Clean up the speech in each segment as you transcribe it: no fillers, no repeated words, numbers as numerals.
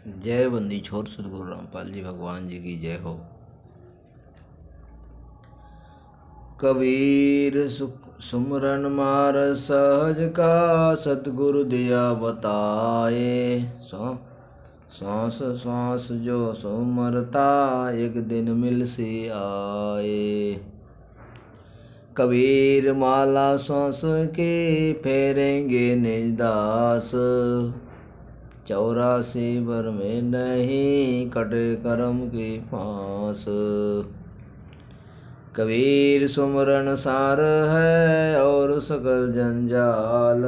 जय बंदी छोर सतगुरु रामपाल जी भगवान जी की जय हो। कबीर सुमरन मार सहज का सतगुरु दिया बताए। सांस सांस जो सुमरता एक दिन मिल सी आए। कबीर माला सांस के फेरेंगे निज दास, 84 बर में नहीं कटे कर्म की फांस। कबीर सुमरन सार है और सकल जंजाल,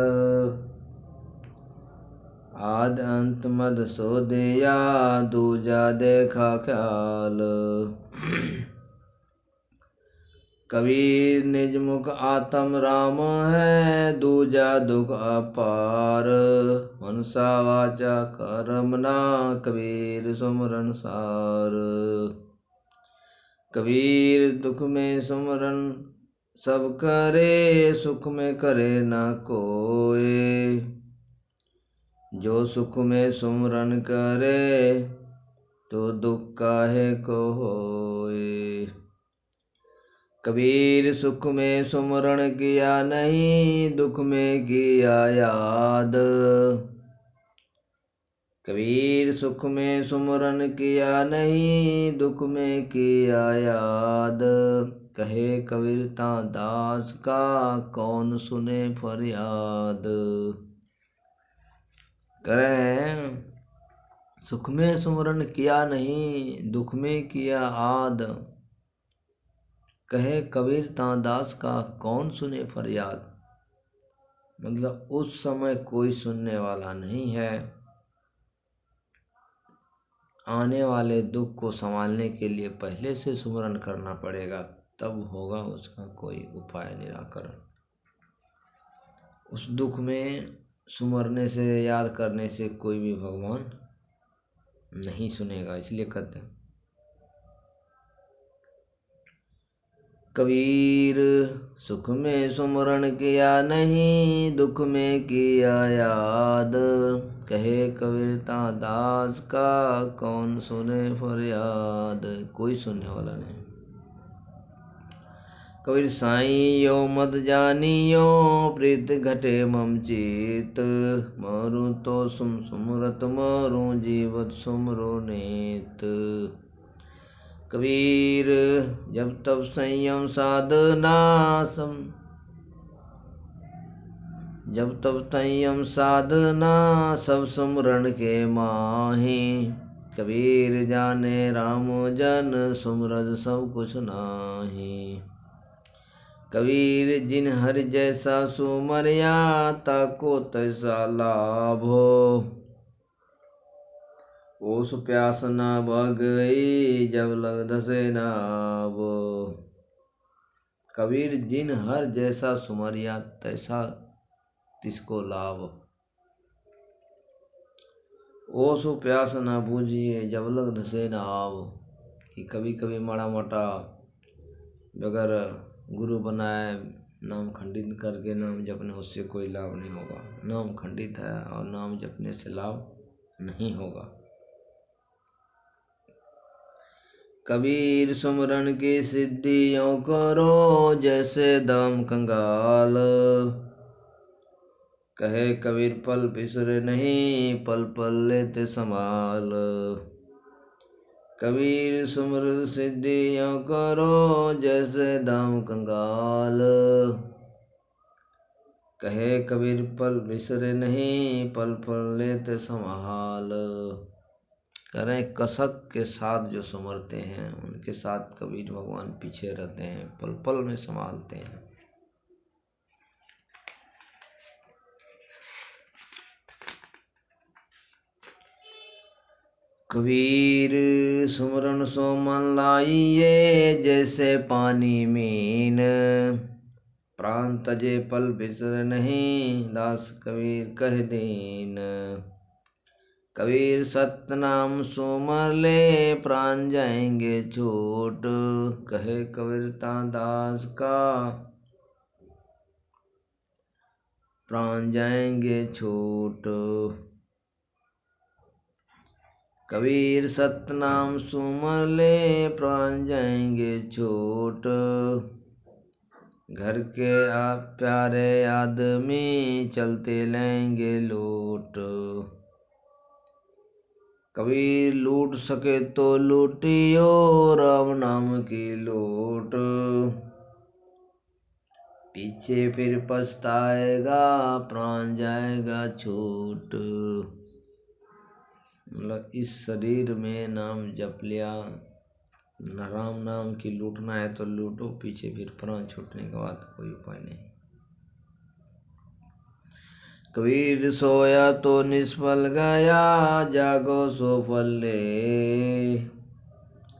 आद अंत मद सो दिया दूजा देखा ख्याल। कबीर निज मुख आत्म राम है, दूजा दुख अपार। मनसा वाचा कर्म ना कबीर सुमरन सार। कबीर दुख में सुमरन सब करे, सुख में करे ना कोई। जो सुख में सुमरन करे तो दुख काहे को होए। कबीर सुख में सुमरण किया नहीं, दुख में किया याद। कबीर सुख में सुमरन किया नहीं, दुख में किया याद। कहे कबीरता दास का कौन सुने फरियाद। करें सुख में सुमरन किया नहीं, दुख में किया आद। कहे कबीरता दास का कौन सुने फरियाद। मतलब उस समय कोई सुनने वाला नहीं है। आने वाले दुख को संभालने के लिए पहले से सुमरन करना पड़ेगा, तब होगा उसका कोई उपाय निराकरण। उस दुख में सुमरने से, याद करने से कोई भी भगवान नहीं सुनेगा। इसलिए कहते हैं कबीर सुख में सुमरण किया नहीं, दुख में किया याद। कहे कबीरता दास का कौन सुने फरियाद। कोई सुनने वाला नहीं। कबीर साईं यो मत जानियो, प्रीत घटे मम चित। मारूं तो सुमरत मारूं, जीवत सुमरो नेत। कबीर जब तब संयम साधना जब तब संयम साधना, सब सुमरण के माही। कबीर जाने राम जन, सुमरज सब कुछ नाही। कबीर जिन हरि जैसा सुमरिया, ताको तैसा लाभ हो। ओस प्यास न बगई, जब लग धसे नाव। कबीर जिन हर जैसा सुमरिया, तैसा तिसको लाभ। ओस प्यास न बूझिए, जब लग धसे नाव। कि कभी कभी माड़ा मोटा बगैर गुरु बनाए नाम खंडित करके नाम जपने, उससे कोई लाभ नहीं होगा। नाम खंडित है और नाम जपने से लाभ नहीं होगा। कबीर सुमरन की सिद्धि यों करो, जैसे दाम कंगाल। कहे कबीर पल बिसरे नहीं, पल पल लेते संभाल। कबीर सुमरन सिद्धि यों करो, जैसे दाम कंगाल। कहे कबीर पल बिसरे नहीं, पल पल लेते संभाल। करें कसक के साथ जो सुमरते हैं, उनके साथ कबीर भगवान पीछे रहते हैं, पल पल में संभालते हैं। कबीर सुमरन सो मन लाइए, जैसे पानी मीन। प्राण तजे पल बिसर नहीं, दास कबीर कह दीन। कबीर सतनाम सुमर ले, प्राण जाएंगे छूट। कहे कबीरता दास का प्राण जाएंगे छूट। कबीर सतनाम सुमर ले प्राण जाएंगे छोट। घर के प्यारे आदमी चलते लेंगे लूट। कबीर लूट सके तो लूटियो राम नाम की लूट। पीछे फिर पछताएगा प्राण जाएगा छूट। मतलब इस शरीर में नाम जप लिया, राम नाम की लूटना है तो लूटो, पीछे फिर प्राण छूटने के बाद कोई उपाय नहीं। कबीर सोया तो निष्फल गया, जागो सो फल ले।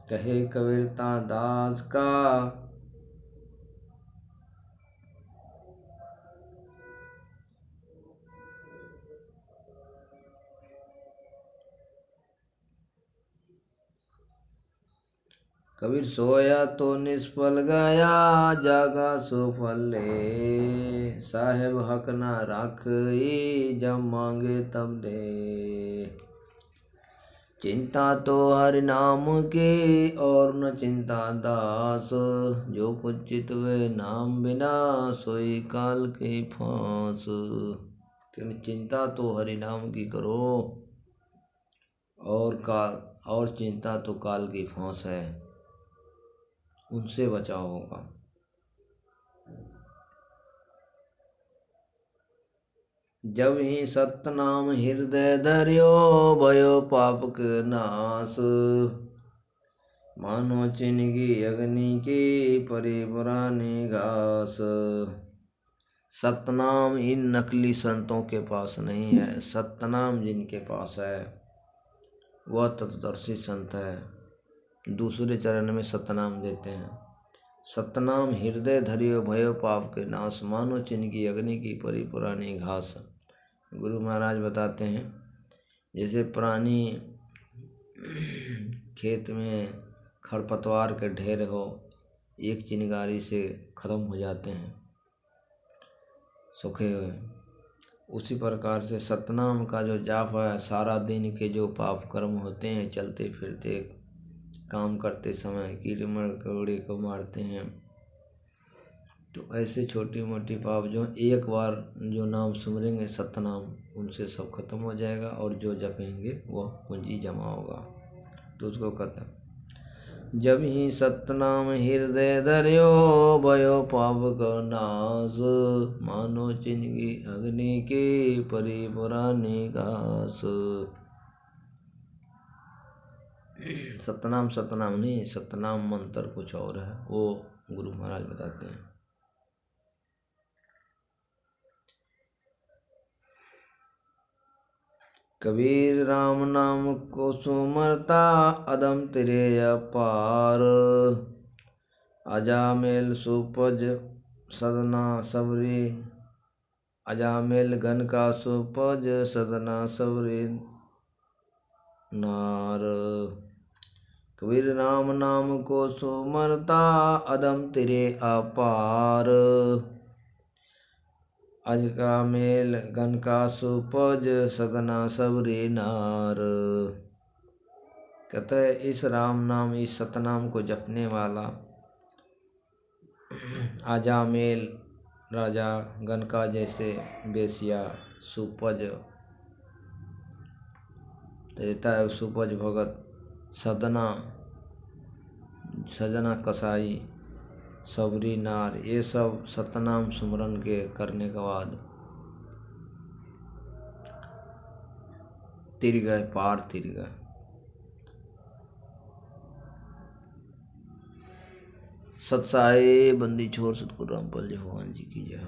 कहे कबीरता दास का, कबीर सोया तो निष्फल गया, जागा सो फल ले। साहेब हक ना राखी, जब मांगे तब दे। चिंता तो हरि नाम की और न चिंता दास। जो कुछ चितवे नाम बिना, सोई काल के फांस। क्योंकि चिंता तो हरि नाम की करो, और चिंता तो काल की फांस है, उनसे बचाव होगा। जब ही सतनाम हृदय धर्यो, भयो पाप के नाश। मानो चिन्हगी अग्नि की, परी पुरानी घास। सतनाम इन नकली संतों के पास नहीं है। सतनाम जिनके पास है वह तत्वदर्शी संत है। दूसरे चरण में सतनाम देते हैं। सतनाम हृदय धरियो, भयो पाप के नाश। मानो चिन्हगी अग्नि की, परी पुरानी घास। गुरु महाराज बताते हैं जैसे प्राणी खेत में खरपतवार के ढेर हो, एक चिंगारी से खत्म हो जाते हैं सूखे हुए, उसी प्रकार से सतनाम का जो जाप है, सारा दिन के जो पाप कर्म होते हैं, चलते फिरते काम करते समय कीड़े मकोड़े को मारते हैं, तो ऐसे छोटी मोटी पाप जो एक बार जो नाम सुमरेंगे सतनाम, उनसे सब खत्म हो जाएगा। और जो जपेंगे वह पूंजी जमा होगा। तो उसको कहता जब ही सतनाम हृदय धर्यो, भयो पाप का नाश। मानो चिन्हगी अग्नि की, परी पुरानी घास। सतनाम सतनाम नहीं, सतनाम मंत्र कुछ और है, वो गुरु महाराज बताते हैं। कबीर राम नाम को सुमरता, अदम तेरे अपार। अजामेल सुपज सदना सबरी, अजामेल घन का सुपज सदना सबरी नार। कबीर राम नाम को सुमरता, अदम तेरे अपार। अज का मेल घन का सुपज, सदना सबरी नार। कहते है इस राम नाम, इस सतनाम को जपने वाला अजामेल राजा, गनका जैसे बेसिया, सुपज रहता है सुपज भगत, सजना कसाई, सबरी नार, ये सब सतनाम सुमरन के करने के बाद तिर गए, पार तिर गए। सतसाई बंदी छोर सतगुरु रामपाल जी भगवान जी की जय।